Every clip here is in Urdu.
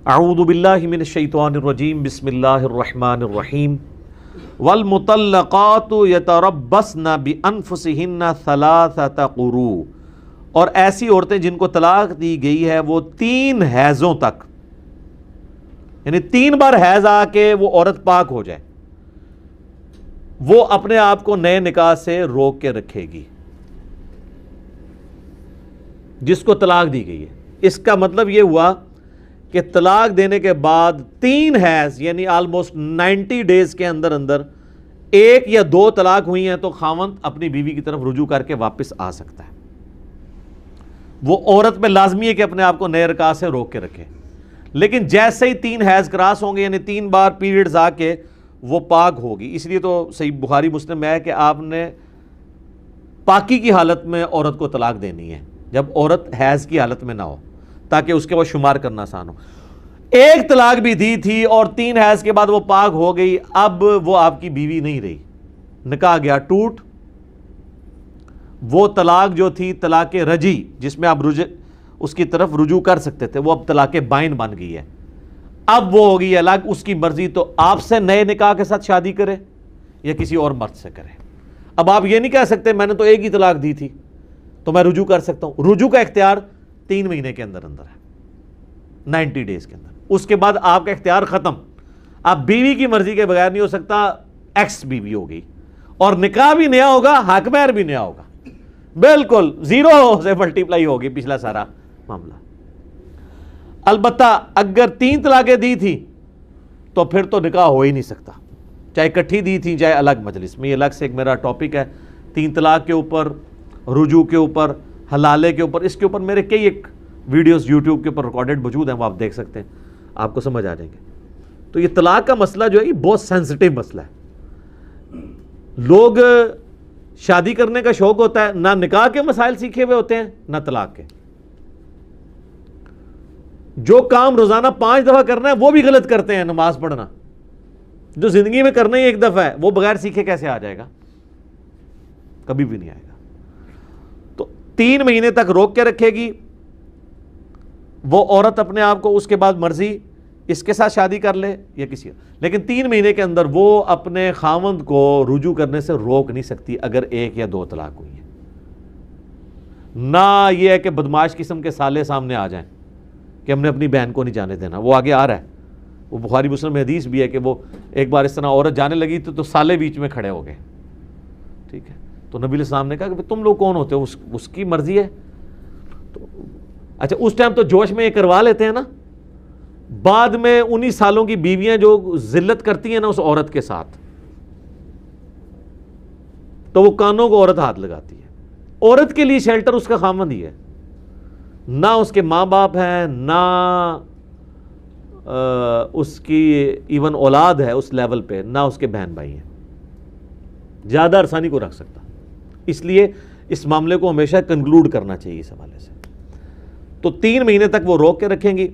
اعوذ باللہ من الشیطان الرجیم بسم اللہ الرحمن الرحیم والمطلقات یتربصن بانفسہن ثلاثۃ قروء، اور ایسی عورتیں جن کو طلاق دی گئی ہے وہ 3 حیضوں تک، یعنی 3 بار حیض آ کے وہ عورت پاک ہو جائے، وہ اپنے آپ کو نئے نکاح سے روک کے رکھے گی جس کو طلاق دی گئی ہے۔ اس کا مطلب یہ ہوا کہ طلاق دینے کے بعد 3 حیض یعنی آلموسٹ 90 ڈیز کے اندر اندر 1 یا 2 طلاق ہوئی ہیں تو خاوند اپنی بیوی کی طرف رجوع کر کے واپس آ سکتا ہے۔ وہ عورت میں لازمی ہے کہ اپنے آپ کو نئے نکاح سے روک کے رکھے، لیکن جیسے ہی 3 حیض کراس ہوں گے یعنی 3 بار پیریڈز آ کے وہ پاک ہوگی۔ اس لیے تو صحیح بخاری مسلم میں ہے کہ آپ نے پاکی کی حالت میں عورت کو طلاق دینی ہے، جب عورت حیض کی حالت میں نہ ہو، تاکہ اس کے بعد شمار کرنا آسان ہو۔ 1 طلاق بھی دی تھی اور 3 حیض کے بعد وہ پاک ہو گئی، اب وہ آپ کی بیوی نہیں رہی، نکاح گیا ٹوٹ۔ وہ طلاق جو تھی طلاق رجی، جس میں آپ اس کی طرف رجوع کر سکتے تھے، وہ اب طلاق بائن بن گئی ہے۔ اب وہ ہوگی الگ، اس کی مرضی تو آپ سے نئے نکاح کے ساتھ شادی کرے یا کسی اور مرد سے کرے۔ اب آپ یہ نہیں کہہ سکتے میں نے تو 1 ہی طلاق دی تھی تو میں رجوع کر سکتا ہوں۔ رجوع کا اختیار 3 مہینے کے اندر اندر ہے، 90 ڈیز کے اندر۔ اس کے بعد آپ کا اختیار ختم، آپ بیوی کی مرضی کے بغیر نہیں ہو سکتا، ایکس بیوی ہوگی، اور نکاح بھی نیا ہوگا، حق مہر بھی نیا ہوگا، بالکل 0 سے ملٹیپلائی ہوگی پچھلا سارا معاملہ۔ البتہ اگر 3 طلاقیں دی تھی تو پھر تو نکاح ہو ہی نہیں سکتا، چاہے اکٹھی دی تھی چاہے الگ مجلس میں۔ یہ الگ سے ایک میرا ٹاپک ہے، 3 طلاق کے اوپر، رجوع کے اوپر، حلالے کے اوپر۔ اس کے اوپر میرے کئی ایک ویڈیوز یوٹیوب کے اوپر ریکارڈڈ موجود ہیں، وہ آپ دیکھ سکتے ہیں، آپ کو سمجھ آ جائیں گے۔ تو یہ طلاق کا مسئلہ جو ہے یہ بہت سینسٹیو مسئلہ ہے۔ لوگ شادی کرنے کا شوق ہوتا ہے، نہ نکاح کے مسائل سیکھے ہوئے ہوتے ہیں نہ طلاق کے۔ جو کام روزانہ 5 دفعہ کرنا ہے وہ بھی غلط کرتے ہیں، نماز پڑھنا جو زندگی میں کرنا ہی 1 دفعہ ہے، وہ بغیر سیکھے کیسے آ جائے گا؟ کبھی بھی نہیں آئے گا۔ تو 3 مہینے تک روک کے رکھے گی وہ عورت اپنے آپ کو، اس کے بعد مرضی اس کے ساتھ شادی کر لے یا کسی اور، لیکن 3 مہینے کے اندر وہ اپنے خاوند کو رجوع کرنے سے روک نہیں سکتی اگر 1 یا 2 طلاق ہوئی ہے۔ نہ یہ ہے کہ بدماش قسم کے سالے سامنے آ جائیں کہ ہم نے اپنی بہن کو نہیں جانے دینا، وہ آگے آ رہا ہے، وہ بخاری مسلم میں حدیث بھی ہے کہ وہ ایک بار اس طرح عورت جانے لگی تو سالے بیچ میں کھڑے ہو گئے، ٹھیک ہے؟ تو نبی علیہ السلام نے کہا کہ تم لوگ کون ہوتے ہو، اس کی مرضی ہے۔ تو اچھا اس ٹائم تو جوش میں یہ کروا لیتے ہیں نا، بعد میں 19 سالوں کی بیویاں جو ذلت کرتی ہیں نا اس عورت کے ساتھ، تو وہ کانوں کو عورت ہاتھ لگاتی ہے۔ عورت کے لیے شیلٹر اس کا خامند ہی ہے، نہ اس کے ماں باپ ہیں، نہ اس کی ایون اولاد ہے اس لیول پہ، نہ اس کے بہن بھائی ہیں، زیادہ عرصہ کو رکھ سکتا۔ اس لیے اس معاملے کو ہمیشہ کنکلوڈ کرنا چاہیے اس حوالے سے۔ تو 3 مہینے تک وہ روک کے رکھیں گی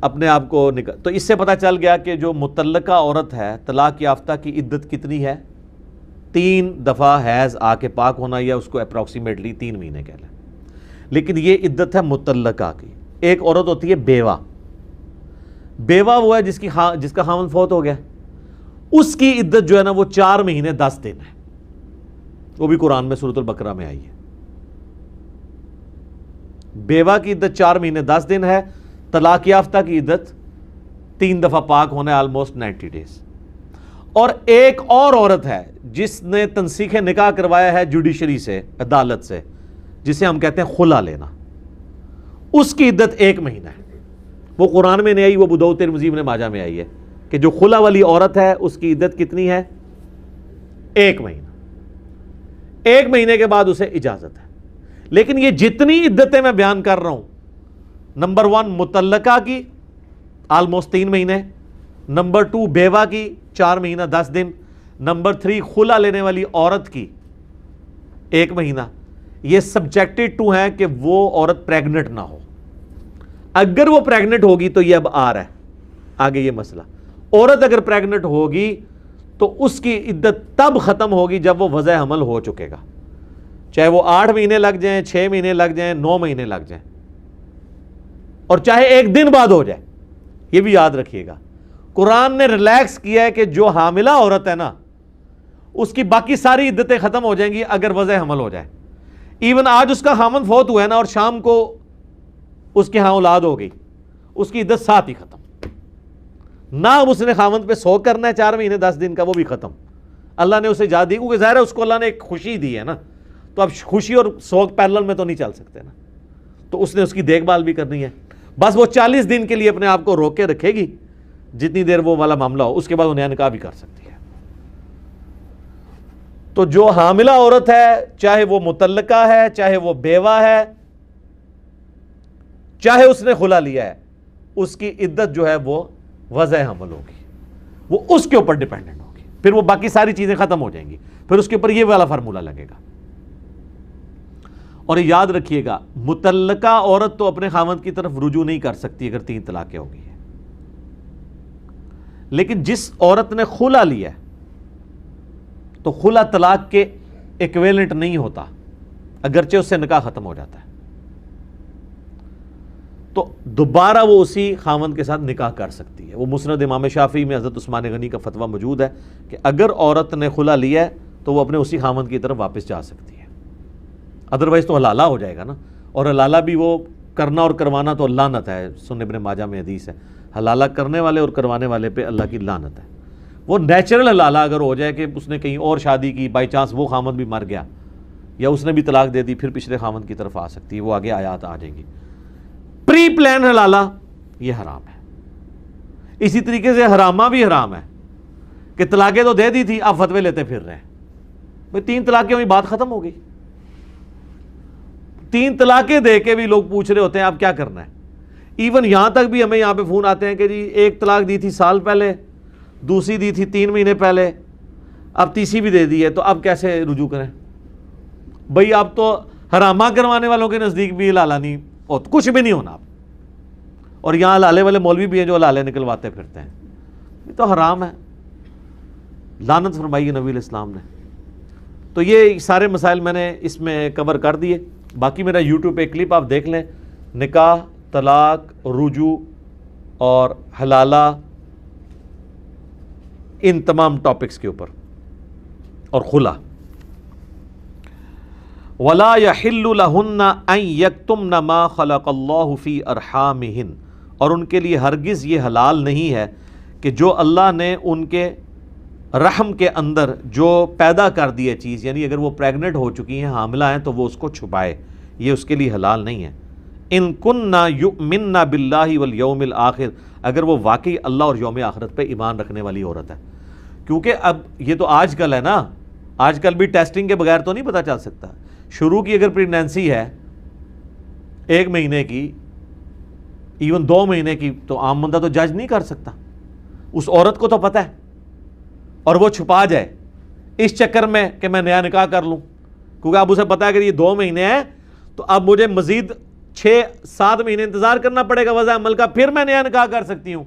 اپنے آپ کو تو اس سے پتہ چل گیا کہ جو مطلقہ عورت ہے، طلاق یافتہ کی عدت کتنی ہے؟ 3 دفعہ حیض آ کے پاک ہونا، یا اس کو اپروکسیمیٹلی 3 مہینے کہہ لیں۔ لیکن یہ عدت ہے مطلقہ کی۔ ایک عورت ہوتی ہے بیوہ۔ بیوہ وہ ہے جس کا خاوند فوت ہو گیا، اس کی عدت جو ہے نا وہ 4 مہینے 10 دن ہے، وہ بھی قرآن میں سورۃ البقرہ میں آئی ہے۔ بیوہ کی عدت 4 مہینے 10 دن ہے، طلاق یافتہ کی عدت 3 دفعہ پاک ہونا ہے، آلموسٹ 90 ڈیز۔ اور ایک اور عورت ہے جس نے تنسیخ نکاح کروایا ہے جوڈیشری سے، عدالت سے، جسے ہم کہتے ہیں خلا لینا، اس کی عدت 1 مہینہ ہے۔ وہ قرآن میں نہیں آئی، وہ ابو داؤد ترمذی ابن ماجہ میں آئی ہے کہ جو خلا والی عورت ہے اس کی عدت کتنی ہے؟ 1 مہینہ۔ 1 مہینے کے بعد اسے اجازت ہے۔ لیکن یہ جتنی عدتیں میں بیان کر رہا ہوں، نمبر 1 مطلقہ کی آلموسٹ 3 مہینے، نمبر 2 بیوہ کی 4 مہینہ 10 دن، نمبر 3 خلا لینے والی عورت کی 1 مہینہ، یہ سبجیکٹڈ ٹو ہے کہ وہ عورت پریگنٹ نہ ہو۔ اگر وہ پریگنٹ ہوگی تو یہ اب آ رہا ہے آگے یہ مسئلہ، عورت اگر پریگنٹ ہوگی تو اس کی عدت تب ختم ہوگی جب وہ وضع حمل ہو چکے گا، چاہے وہ 8 مہینے لگ جائیں، 6 مہینے لگ جائیں، 9 مہینے لگ جائیں، اور چاہے ایک دن بعد ہو جائے. یہ بھی یاد رکھیے گا, قرآن نے ریلیکس کیا ہے کہ جو حاملہ عورت ہے نا اس کی باقی ساری عدتیں ختم ہو جائیں گی اگر وضع حمل ہو جائے. ایون آج اس کا خامن فوت ہوا ہے نا اور شام کو اس کے ہاں اولاد ہو گئی, اس کی عدت ساتھ ہی ختم. نہ اب اس نے خامن پہ سوگ کرنا ہے 4 مہینے 10 دن کا, وہ بھی ختم. اللہ نے اسے اجازت دی کیونکہ ظاہر ہے اس کو اللہ نے ایک خوشی دی ہے نا, تو اب خوشی اور سوگ پیرلل میں تو نہیں چل سکتے نا, تو اس نے اس کی دیکھ بھال بھی کرنی ہے. بس وہ 40 دن کے لیے اپنے آپ کو روک کے رکھے گی, جتنی دیر وہ والا معاملہ ہو, اس کے بعد وہ نیا نکاح بھی کر سکتی ہے. تو جو حاملہ عورت ہے, چاہے وہ مطلقہ ہے, چاہے وہ بیوہ ہے, چاہے اس نے خلا لیا ہے, اس کی عدت جو ہے وہ وضع حمل ہوگی, وہ اس کے اوپر ڈیپینڈنٹ ہوگی. پھر وہ باقی ساری چیزیں ختم ہو جائیں گی, پھر اس کے اوپر یہ والا فارمولہ لگے گا. اور یاد رکھیے گا, مطلقہ عورت تو اپنے خاوند کی طرف رجوع نہیں کر سکتی اگر 3 طلاقیں ہو گئی ہیں. لیکن جس عورت نے خلا لیا ہے تو خلا طلاق کے ایکویلنٹ نہیں ہوتا, اگرچہ اس سے نکاح ختم ہو جاتا ہے, تو دوبارہ وہ اسی خاوند کے ساتھ نکاح کر سکتی ہے. وہ مسند امام شافعی میں حضرت عثمان غنی کا فتویٰ موجود ہے کہ اگر عورت نے خلا لیا ہے تو وہ اپنے اسی خاوند کی طرف واپس جا سکتی ہے, ادروائز تو حلالہ ہو جائے گا نا. اور حلالہ بھی وہ کرنا اور کروانا تو لعنت ہے, سنن ابن ماجہ میں حدیث ہے, حلالہ کرنے والے اور کروانے والے پہ اللہ کی لعنت ہے. وہ نیچرل حلالہ اگر ہو جائے کہ اس نے کہیں اور شادی کی, بائی چانس وہ خاوند بھی مر گیا یا اس نے بھی طلاق دے دی, پھر پچھلے خاوند کی طرف آ سکتی ہے, وہ آگے آیات آ جائیں گی. پری پلان حلالہ یہ حرام ہے. اسی طریقے سے حرامہ بھی حرام ہے کہ طلاقیں تو دے دی تھی, آپ فتوے لیتے پھر رہے ہیں. بھئی 3 طلاقیں ہوئی, بات ختم ہو گئی. 3 طلاقیں دے کے بھی لوگ پوچھ رہے ہوتے ہیں اب کیا کرنا ہے. ایون یہاں تک بھی ہمیں یہاں پہ فون آتے ہیں کہ جی 1 طلاق دی تھی سال پہلے, دوسری دی تھی 3 مہینے پہلے, اب تیسری بھی دے دی ہے, تو اب کیسے رجوع کریں. بھئی اب تو حرامہ کروانے والوں کے نزدیک بھی حلالہ نہیں ہوتا, کچھ بھی نہیں ہونا. اور یہاں حلالے والے مولوی بھی ہیں جو حلالے نکلواتے پھرتے ہیں, یہ تو حرام ہے, لعنت فرمائی ہے نبی علیہ السلام نے. تو یہ سارے مسائل میں نے اس میں کور کر دیے. باقی میرا یوٹیوب پہ کلپ آپ دیکھ لیں, نکاح, طلاق, رجوع اور حلالہ, ان تمام ٹاپکس کے اوپر, اور خلا. وَلَا يَحِلُّ لَهُنَّ أَن يَكْتُمْنَ مَا خَلَقَ اللَّهُ فِي أَرْحَامِهِنَّ, اور ان کے لیے ہرگز یہ حلال نہیں ہے کہ جو اللہ نے ان کے رحم کے اندر جو پیدا کر دی ہے چیز, یعنی اگر وہ پریگننٹ ہو چکی ہیں, حاملہ ہیں, تو وہ اس کو چھپائے, یہ اس کے لیے حلال نہیں ہے. ان کننا یؤمننا باللہ والیوم الآخر, اگر وہ واقعی اللہ اور یوم آخرت پہ ایمان رکھنے والی عورت ہے. کیونکہ اب یہ تو آج کل ہے نا, آج کل بھی ٹیسٹنگ کے بغیر تو نہیں پتہ چل سکتا. شروع کی اگر پریگنینسی ہے 1 مہینے کی, ایون 2 مہینے کی, تو عام بندہ تو جج نہیں کر سکتا. اس عورت کو تو پتہ ہے, اور وہ چھپا جائے اس چکر میں کہ میں نیا نکاح کر لوں, کیونکہ اب اسے پتا ہے کہ یہ 2 مہینے ہیں تو اب مجھے مزید 6-7 مہینے انتظار کرنا پڑے گا وضع عمل کا, پھر میں نیا نکاح کر سکتی ہوں.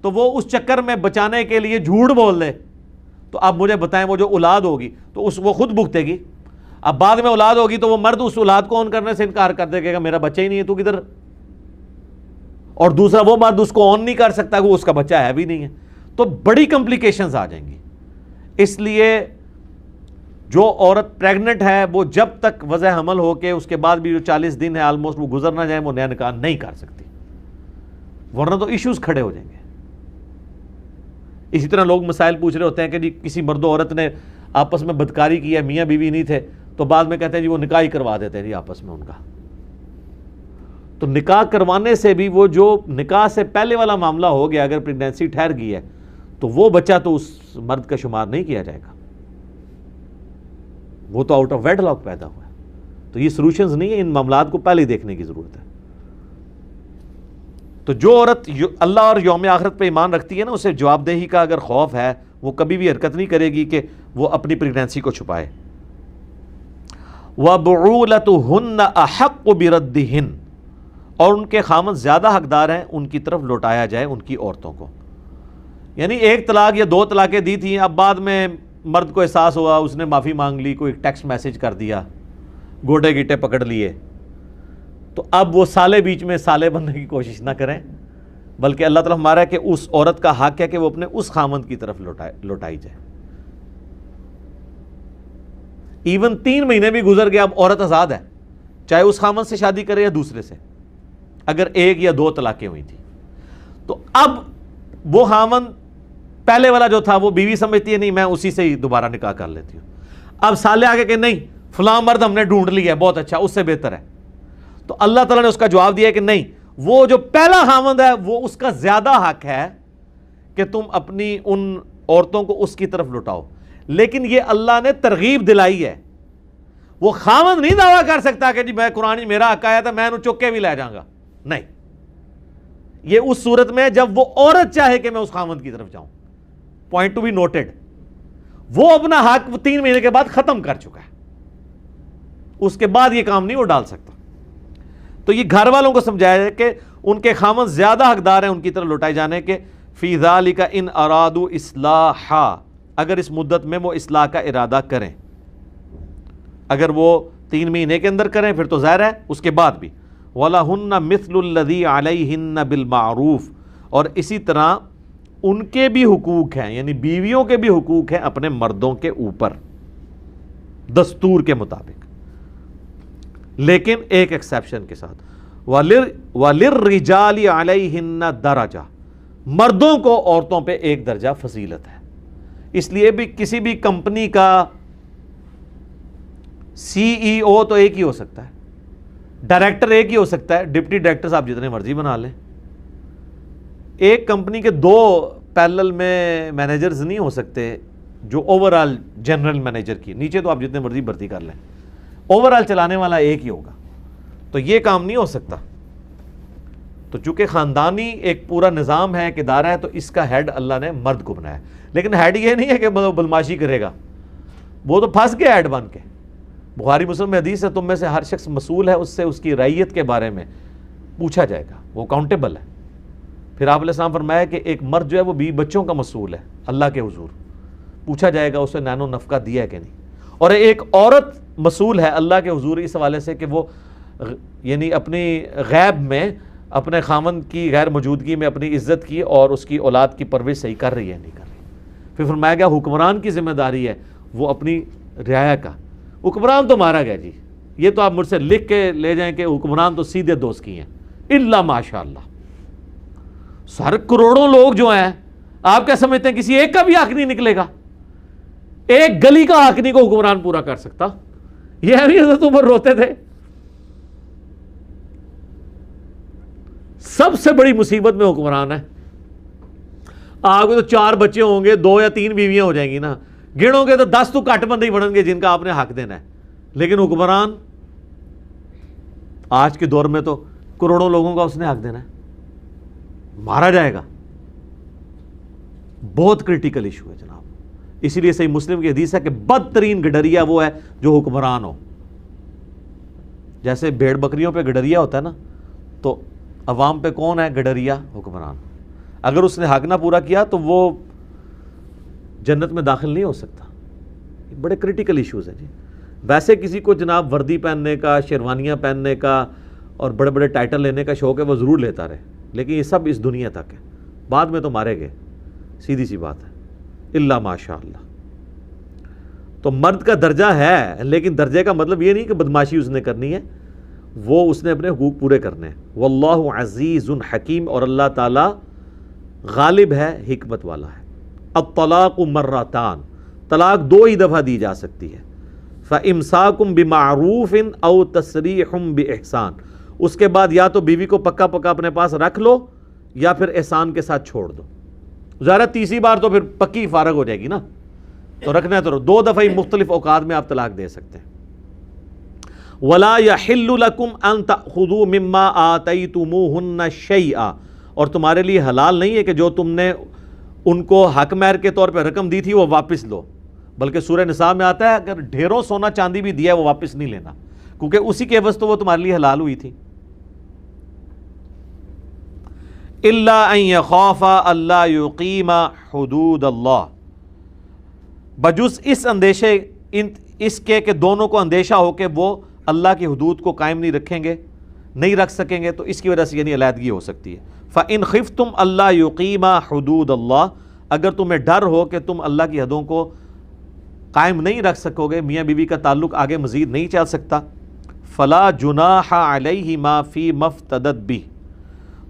تو وہ اس چکر میں بچانے کے لیے جھوٹ بول دے, تو اب مجھے بتائیں وہ جو اولاد ہوگی تو وہ خود بھگتے گی. اب بعد میں اولاد ہوگی تو وہ مرد اس اولاد کو اون کرنے سے انکار کر دے گا, میرا بچہ ہی نہیں ہے, تو کدھر. اور دوسرا وہ مرد اس کو اون نہیں کر سکتا کہ وہ اس کا بچہ ہے بھی نہیں ہے, تو بڑی کمپلیکیشنز آ جائیں گی. اس لیے جو عورت پریگننٹ ہے وہ جب تک وضع حمل ہو کے اس کے بعد بھی جو 40 دن ہے آلموسٹ وہ گزر نہ جائیں, وہ نیا نکاح نہیں کر سکتی, ورنہ تو ایشوز کھڑے ہو جائیں گے. اسی طرح لوگ مسائل پوچھ رہے ہوتے ہیں کہ جی کسی مرد و عورت نے آپس میں بدکاری کی ہے, میاں بیوی نہیں تھے, تو بعد میں کہتے ہیں جی وہ نکاح ہی کروا دیتے ہیں جی آپس میں ان کا. تو نکاح کروانے سے بھی وہ جو نکاح سے پہلے والا معاملہ ہو گیا, اگر پریگنینسی ٹھہر گئی ہے تو وہ بچہ تو اس مرد کا شمار نہیں کیا جائے گا, وہ تو آؤٹ آف ویڈ لاک پیدا ہوا ہے. تو یہ سولوشنز نہیں ہیں, ان معاملات کو پہلے دیکھنے کی ضرورت ہے. تو جو عورت اللہ اور یوم آخرت پہ ایمان رکھتی ہے نا, اسے جواب دہی کا اگر خوف ہے, وہ کبھی بھی حرکت نہیں کرے گی کہ وہ اپنی پریگنینسی کو چھپائے. وَبُعُولَتُهُنَّ أَحَقُّ بِرَدِّهِنَّ, اور ان کے خامد زیادہ حقدار ہیں ان کی طرف لوٹایا جائے ان کی عورتوں کو. یعنی 1 طلاق یا 2 طلاقیں دی تھیں, اب بعد میں مرد کو احساس ہوا, اس نے معافی مانگ لی, کوئی ٹیکسٹ میسج کر دیا, گوڈے گیٹے پکڑ لیے, تو اب وہ سالے بیچ میں سالے بننے کی کوشش نہ کریں، بلکہ اللہ تعالیٰ ہمارا ہے کہ اس عورت کا حق ہے کہ وہ اپنے اس خامند کی طرف لوٹائی جائے۔ ایون 3 مہینے بھی گزر گیا، اب عورت آزاد ہے، چاہے اس خامند سے شادی کرے یا دوسرے سے، اگر 1 یا 2 طلاقیں ہوئی تھی۔ تو اب وہ خامند پہلے والا جو تھا وہ بیوی سمجھتی ہے نہیں میں اسی سے ہی دوبارہ نکاح کر لیتی ہوں، اب سالے آگے کہ نہیں فلاں مرد ہم نے ڈھونڈ لیا ہے بہت اچھا، اس سے بہتر ہے، تو اللہ تعالیٰ نے اس کا جواب دیا کہ نہیں، وہ جو پہلا خامند ہے وہ اس کا زیادہ حق ہے کہ تم اپنی ان عورتوں کو اس کی طرف لٹاؤ، لیکن یہ اللہ نے ترغیب دلائی ہے۔ وہ خامند نہیں دعویٰ کر سکتا کہ جی میں قرآن میرا حق آیا تھا میں انہوں چک کے بھی لے جاؤں گا، نہیں، یہ اس صورت میں جب وہ عورت چاہے کہ میں اس خامند کی طرف جاؤں۔ پوائنٹ ٹو بی نوٹڈ، وہ اپنا حق 3 مہینے کے بعد ختم کر چکا ہے، اس کے بعد یہ کام نہیں وہ ڈال سکتا۔ تو یہ گھر والوں کو سمجھایا جائے کہ ان کے خامند زیادہ حقدار ہیں ان کی طرف لوٹائے جانے کے۔ فی ذالک ان ارادوا اصلاحا، اگر اس مدت میں وہ اصلاح کا ارادہ کریں، اگر وہ 3 مہینے کے اندر کریں پھر تو ظاہر ہے اس کے بعد بھی۔ وَلَهُنَّ مِثْلُ الَّذِي عَلَيْهِنَّ بِالْمَعْرُوفِ، اور اسی طرح ان کے بھی حقوق ہیں، یعنی بیویوں کے بھی حقوق ہیں اپنے مردوں کے اوپر دستور کے مطابق، لیکن ایک ایکسیپشن کے ساتھ، وَلِلرِّجَالِ عَلَيْهِنَّ دَرَجَةٌ، مردوں کو عورتوں پہ 1 درجہ فضیلت ہے۔ اس لیے بھی کسی بھی کمپنی کا CEO تو ایک ہی ہو سکتا ہے، ڈائریکٹر ایک ہی ہو سکتا ہے، ڈپٹی ڈائریکٹر آپ جتنے مرضی بنا لیں، ایک کمپنی کے 2 پیرلل میں مینیجرز نہیں ہو سکتے جو اوورال جنرل مینیجر کی، نیچے تو آپ جتنے مرضی بھرتی کر لیں، اوورال چلانے والا ایک ہی ہوگا، تو یہ کام نہیں ہو سکتا۔ تو چونکہ خاندانی ایک پورا نظام ہے، ایک ادارہ ہے، تو اس کا ہیڈ اللہ نے مرد کو بنایا، لیکن ہیڈ یہ نہیں ہے کہ بدماشی کرے گا، وہ تو پھنس گیا ہیڈ بن کے۔ بخاری مسلم میں حدیث ہے تم میں سے ہر شخص مسئول ہے، اس سے اس کی رعیت کے بارے میں پوچھا جائے گا، وہ اکاؤنٹیبل ہے۔ پھر آپ علیہ السلام فرمایا کہ ایک مرد جو ہے وہ 20 بچوں کا مسئول ہے اللہ کے حضور، پوچھا جائے گا اسے نینو نفقہ دیا ہے کہ نہیں، اور ایک عورت مسئول ہے اللہ کے حضور اس حوالے سے کہ وہ یعنی اپنی غیب میں اپنے خامند کی غیر موجودگی میں اپنی عزت کی اور اس کی اولاد کی پرورش صحیح کر رہی ہے نہیں کر رہی۔ پھر فرمایا گیا حکمران کی ذمہ داری ہے وہ اپنی رعایا کا، حکمران تو مارا گیا جی، یہ تو آپ مجھ سے لکھ کے لے جائیں کہ حکمران تو سیدھے دوست کی ہیں، الا ماشاء اللہ، سارے کروڑوں لوگ جو ہیں آپ کیا سمجھتے ہیں کسی ایک کا بھی حق نہیں نکلے گا؟ ایک گلی کا حق نہیں کو حکمران پورا کر سکتا؟ یہ حضرت عمر روتے تھے۔ سب سے بڑی مصیبت میں حکمران ہے، آپ کو تو 4 بچے ہوں گے، 2 یا 3 بیویاں ہو جائیں گی نا، گنو گے تو 10 تو کٹ بندے ہی بڑھیں گے جن کا آپ نے حق دینا ہے، لیکن حکمران آج کے دور میں تو کروڑوں لوگوں کا اس نے حق دینا ہے، مارا جائے گا۔ بہت کرٹیکل ایشو ہے جناب، اسی لیے صحیح مسلم کی حدیث ہے کہ بدترین گڈریا وہ ہے جو حکمران ہو۔ جیسے بھیڑ بکریوں پہ گڈریا ہوتا ہے نا، تو عوام پہ کون ہے گڈریا؟ حکمران۔ اگر اس نے حق نہ پورا کیا تو وہ جنت میں داخل نہیں ہو سکتا۔ بڑے کرٹیکل ایشوز ہیں جی۔ ویسے کسی کو جناب وردی پہننے کا، شیروانیاں پہننے کا اور بڑے بڑے ٹائٹل لینے کا شوق ہے، وہ ضرور لیتا رہے، لیکن یہ سب اس دنیا تک ہے، بعد میں تو مارے گئے، سیدھی سی بات ہے، الا ماشاء اللہ۔ تو مرد کا درجہ ہے، لیکن درجے کا مطلب یہ نہیں کہ بدماشی اس نے کرنی ہے، وہ اس نے اپنے حقوق پورے کرنے ہیں۔ واللہ عزیز حکیم، اور اللہ تعالی غالب ہے، حکمت والا ہے۔ الطلاق مرتان، طلاق 2 ہی دفعہ دی جا سکتی ہے۔ فامساکم بمعروف او تسریح باحسان، اس کے بعد یا تو بیوی کو پکا پکا اپنے پاس رکھ لو یا پھر احسان کے ساتھ چھوڑ دو۔ ظاہر تیسری بار تو پھر پکی فارغ ہو جائے گی نا، تو رکھنا ہے تو 2 دفعہ ہی مختلف اوقات میں آپ طلاق دے سکتے ہیں۔ وَلَا يَحِلُّ لَكُمْ أَن تَأْخُذُوا مِمَّا آتَيْتُمُوهُنَّ شَيْئًا، اور تمہارے لیے حلال نہیں ہے کہ جو تم نے ان کو حق مہر کے طور پہ رقم دی تھی وہ واپس لو، بلکہ سورہ نساء میں آتا ہے اگر ڈھیروں سونا چاندی بھی دیا ہے وہ واپس نہیں لینا، کیونکہ اسی کے عوض تو وہ تمہارے لیے حلال ہوئی تھی۔ إِلَّا أَن يَخَافَا أَلَّا يُقِيمَ حُدُودَ اللَّهِ، بجز اس اندیشے اس کے کہ دونوں کو اندیشہ ہو کہ وہ اللہ کی حدود کو قائم نہیں رکھیں گے۔ نہیں رکھ سکیں گے تو اس کی وجہ سے یعنی علیحدگی ہو سکتی ہے۔ فَإِنْ خِفْتُمْ أَلَّا يُقِيمَا حُدُودَ اللَّهِ، اگر تمہیں ڈر ہو کہ تم اللہ کی حدوں کو قائم نہیں رکھ سکو گے، میاں بیوی کا تعلق آگے مزید نہیں چل سکتا، فَلَا جُنَاحَ عَلَيْهِمَا فِي مَا افْتَدَتْ بِهِ،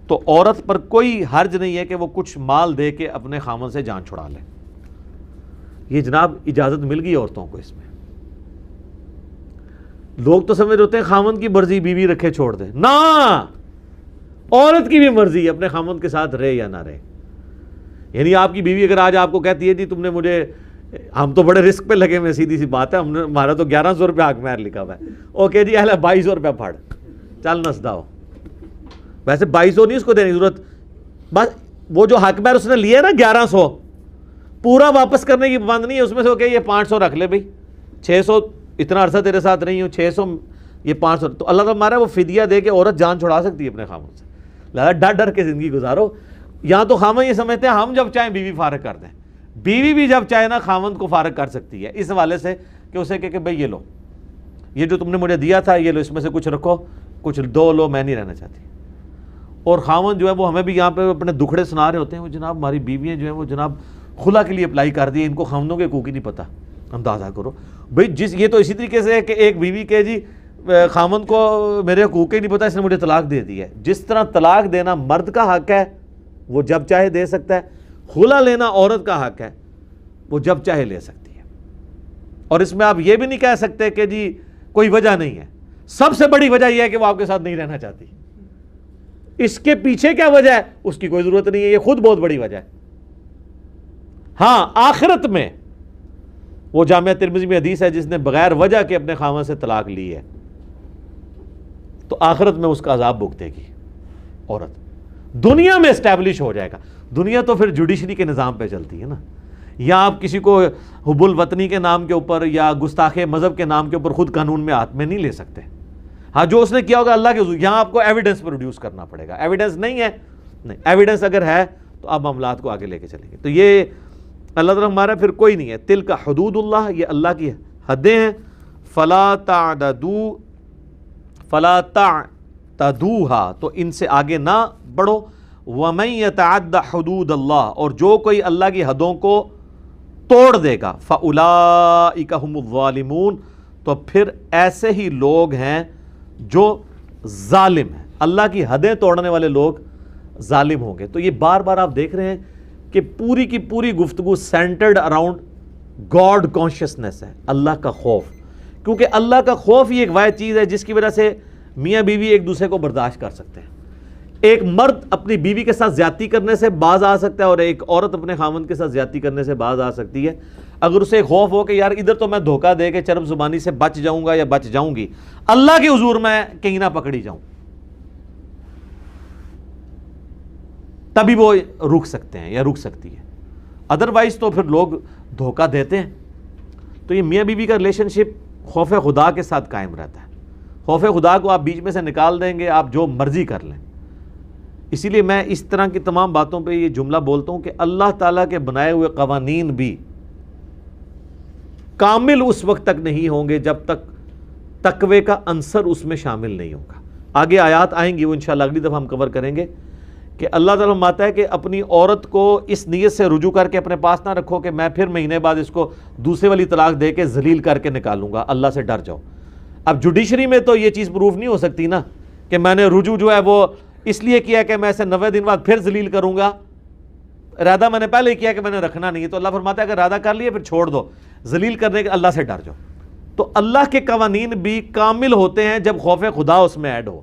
تو عورت پر کوئی حرج نہیں ہے کہ وہ کچھ مال دے کے اپنے خامن سے جان چھڑا لے۔ یہ جناب اجازت مل گئی عورتوں کو اس میں۔ لوگ تو سمجھ ہوتے ہیں خامن کی مرضی بیوی رکھے چھوڑ دے، نہ، عورت کی بھی مرضی اپنے خامن کے ساتھ رہے یا نہ رہے۔ یعنی آپ کی بیوی اگر آج آپ کو کہتی ہے جی تم نے مجھے، ہم تو بڑے رسک پہ لگے ہوئے، سیدھی سی بات ہے، ہمارا تو 1100 روپے حق مہر لکھا ہوا ہے، اوکے جی 2200 روپے پھاڑ، چل نسدا ہو۔ ویسے 2200 نہیں اس کو دینے کی ضرورت، بس وہ جو حق مہر اس نے لیا نا 1100 پورا واپس کرنے کی پابند نہیں ہے، اس میں سے اوکے یہ 500 رکھ لے بھائی، 600 اتنا عرصہ تیرے ساتھ نہیں ہوں، 600 یہ 500، تو اللہ تعالیٰ ہمارا وہ فدیہ دے کے عورت جان چھڑا سکتی ہے اپنے خامن سے۔ لہذا ڈر ڈر کے زندگی گزارو۔ یہاں تو خامن یہ سمجھتے ہیں ہم جب چاہیں بیوی فارغ کر دیں، بیوی بھی جب چاہے نا خامن کو فارغ کر سکتی ہے، اس حوالے سے کہ اسے کہ بھئی یہ لو، یہ جو تم نے مجھے دیا تھا یہ لو، اس میں سے کچھ رکھو، کچھ دو لو، میں نہیں رہنا چاہتی۔ اور خامن جو ہے وہ ہمیں بھی یہاں پہ اپنے دکھڑے سنا رہے ہوتے ہیں، وہ جناب ہماری بیویاں جو ہیں وہ جناب خلا کے لیے اپلائی کر دی، ان کو خامنوں کے حقوق ہی نہیں پتہ۔ اندازہ کرو بھئی، یہ تو اسی طریقے سے ہے کہ ایک بیوی کے جی خامن کو میرے حقوق ہی نہیں پتہ، اس نے مجھے طلاق دے دی ہے۔ جس طرح طلاق دینا مرد کا حق ہے، وہ جب چاہے دے سکتا ہے، خلا لینا عورت کا حق ہے، وہ جب چاہے لے سکتی ہے۔ اور اس میں آپ یہ بھی نہیں کہہ سکتے کہ جی کوئی وجہ نہیں ہے، سب سے بڑی وجہ یہ ہے کہ وہ آپ کے ساتھ نہیں رہنا چاہتی۔ اس کے پیچھے کیا وجہ ہے اس کی کوئی ضرورت نہیں ہے، یہ خود بہت بڑی وجہ ہے۔ ہاں، آخرت میں وہ جامعہ ترمذی میں حدیث ہے جس نے بغیر وجہ کے اپنے خامن سے طلاق لی ہے تو آخرت میں اس کا عذاب بھگتے گی عورت۔ دنیا میں اسٹیبلش ہو جائے گا، دنیا تو پھر جوڈیشری کے نظام پہ چلتی ہے نا، یا آپ کسی کو حب الوطنی کے نام کے اوپر یا گستاخ مذہب کے نام کے اوپر خود قانون میں ہاتھ میں نہیں لے سکتے۔ ہاں، جو اس نے کیا ہوگا اللہ کے حضور، یہاں آپ کو ایویڈنس پروڈیوس کرنا پڑے گا۔ ایویڈنس نہیں ہے، نہیں، ایویڈنس اگر ہے تو آپ معاملات کو آگے لے کے چلیں گے۔ تو یہ اللہ تعالیٰ ہمارا پھر کوئی نہیں ہے۔ تلک حدود اللہ، یہ اللہ کی حدیں ہیں، فلا تعتدوها، تو ان سے آگے نہ بڑھو۔ ومن یتعد حدود اللہ، اور جو کوئی اللہ کی حدوں کو توڑ دے گا، فاولئک هم الظالمون، تو پھر ایسے ہی لوگ ہیں جو ظالم ہیں۔ اللہ کی حدیں توڑنے والے لوگ ظالم ہوں گے۔ تو یہ بار بار آپ دیکھ رہے ہیں کہ پوری کی پوری گفتگو سینٹرڈ اراؤنڈ گاڈ کانشیسنس ہے، اللہ کا خوف، کیونکہ اللہ کا خوف ہی ایک واحد چیز ہے جس کی وجہ سے میاں بیوی ایک دوسرے کو برداشت کر سکتے ہیں۔ ایک مرد اپنی بیوی کے ساتھ زیادتی کرنے سے باز آ سکتا ہے اور ایک عورت اپنے خامند کے ساتھ زیادتی کرنے سے باز آ سکتی ہے، اگر اسے خوف ہو کہ یار ادھر تو میں دھوکہ دے کے چرب زبانی سے بچ جاؤں گا یا بچ جاؤں گی، اللہ کے حضور میں کہیں نہ پکڑی جاؤں، تبھی وہ رک سکتے ہیں یا رک سکتی ہے، ادروائز تو پھر لوگ دھوکہ دیتے ہیں۔ تو یہ میاں بیوی کا ریلیشن شپ خوف خدا کے ساتھ قائم رہتا ہے۔ خوف خدا کو آپ بیچ میں سے نکال دیں گے، آپ جو مرضی کر لیں۔ اسی لیے میں اس طرح کی تمام باتوں پہ یہ جملہ بولتا ہوں کہ اللہ تعالیٰ کے بنائے ہوئے قوانین بھی کامل اس وقت تک نہیں ہوں گے جب تک تقوی کا عنصر اس میں شامل نہیں ہوگا۔ آگے آیات آئیں گی، وہ انشاءاللہ اگلی دفعہ ہم کور کریں گے کہ اللہ تعالیٰ فرماتا ہے کہ اپنی عورت کو اس نیت سے رجوع کر کے اپنے پاس نہ رکھو کہ میں پھر مہینے بعد اس کو دوسرے والی طلاق دے کے ذلیل کر کے نکالوں گا، اللہ سے ڈر جاؤ۔ اب جوڈیشری میں تو یہ چیز پروف نہیں ہو سکتی نا کہ میں نے رجوع جو ہے وہ اس لیے کیا کہ میں اسے 90 دن بعد پھر ذلیل کروں گا، ارادہ میں نے پہلے ہی کیا کہ میں نے رکھنا نہیں ہے، تو اللہ فرماتا ہے اگر ارادہ کر لیے پھر چھوڑ دو، ذلیل کرنے کے اللہ سے ڈر جاؤ۔ تو اللہ کے قوانین بھی کامل ہوتے ہیں جب خوف خدا اس میں ایڈ ہو،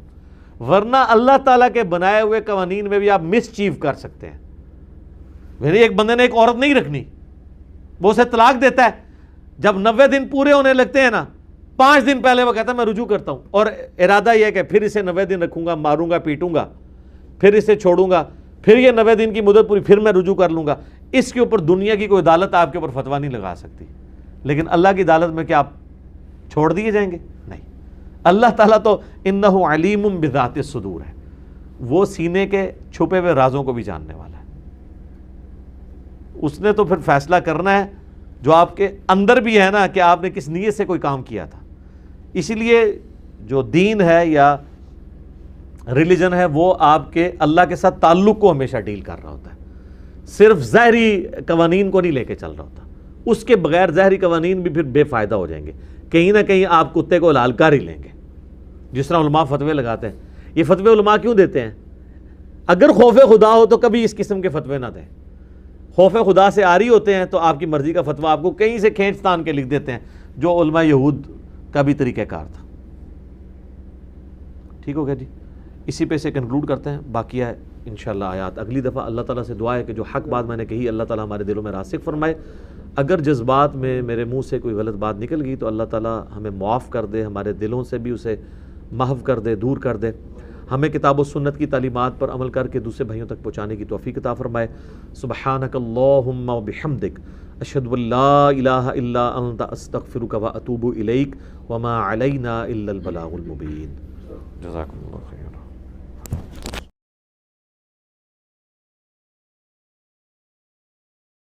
ورنہ اللہ تعالیٰ کے بنائے ہوئے قوانین میں بھی آپ مس چیو کر سکتے ہیں۔ میرے ایک بندے نے ایک عورت نہیں رکھنی، وہ اسے طلاق دیتا ہے، جب 90 دن پورے ہونے لگتے ہیں نا، 5 دن پہلے وہ کہتا ہے میں رجوع کرتا ہوں، اور ارادہ یہ ہے کہ پھر اسے 90 دن رکھوں گا، ماروں گا، پیٹوں گا، پھر اسے چھوڑوں گا، پھر یہ 90 دن کی مدت پوری، پھر میں رجوع کر لوں گا۔ اس کے اوپر دنیا کی کوئی عدالت آپ کے اوپر فتویٰ نہیں لگا سکتی، لیکن اللہ کی عدالت میں کیا آپ چھوڑ دیے جائیں گے؟ نہیں۔ اللہ تعالیٰ تو انہ علیم بذات الصدور ہے، وہ سینے کے چھپے ہوئے رازوں کو بھی جاننے والا ہے۔ اس نے تو پھر فیصلہ کرنا ہے جو آپ کے اندر بھی ہے نا کہ آپ نے کس نیت سے کوئی کام کیا تھا۔ اسی لیے جو دین ہے یا ریلیجن ہے وہ آپ کے اللہ کے ساتھ تعلق کو ہمیشہ ڈیل کر رہا ہوتا ہے، صرف ظاہری قوانین کو نہیں لے کے چل رہا ہوتا. اس کے بغیر ظاہری قوانین بھی پھر بے فائدہ ہو جائیں گے، کہیں نہ کہیں آپ کتے کو حلال کر ہی لیں گے. جس طرح علماء فتوے لگاتے ہیں، یہ فتوے علماء کیوں دیتے ہیں؟ اگر خوف خدا ہو تو کبھی اس قسم کے فتوے نہ دیں. خوف خدا سے آری ہوتے ہیں تو آپ کی مرضی کا فتویٰ آپ کو کہیں سے کھینچ تان کے لکھ دیتے ہیں، جو علماء یہود کا بھی طریقہ کار تھا. ٹھیک ہو گیا جی، اسی پہ سے کنکلوڈ کرتے ہیں. باقی ہے انشاءاللہ آیات اگلی دفعہ. اللہ تعالیٰ سے دعا ہے کہ جو حق بات میں نے کہی اللہ تعالیٰ ہمارے دلوں میں راسخ فرمائے. اگر جذبات میں میرے منہ سے کوئی غلط بات نکل گئی تو اللہ تعالیٰ ہمیں معاف کر دے، ہمارے دلوں سے بھی اسے محو کر دے، دور کر دے. ہمیں کتاب و سنت کی تعلیمات پر عمل کر کے دوسرے بھائیوں تک پہنچانے کی توفیق عطا فرمائے. سبحانک اللہم و بحمدک اشہد ان لا الہ الا انت استغفرک و اتوب الیک وما علینا الا البلاغ المبین. جزاکم اللہ خیر.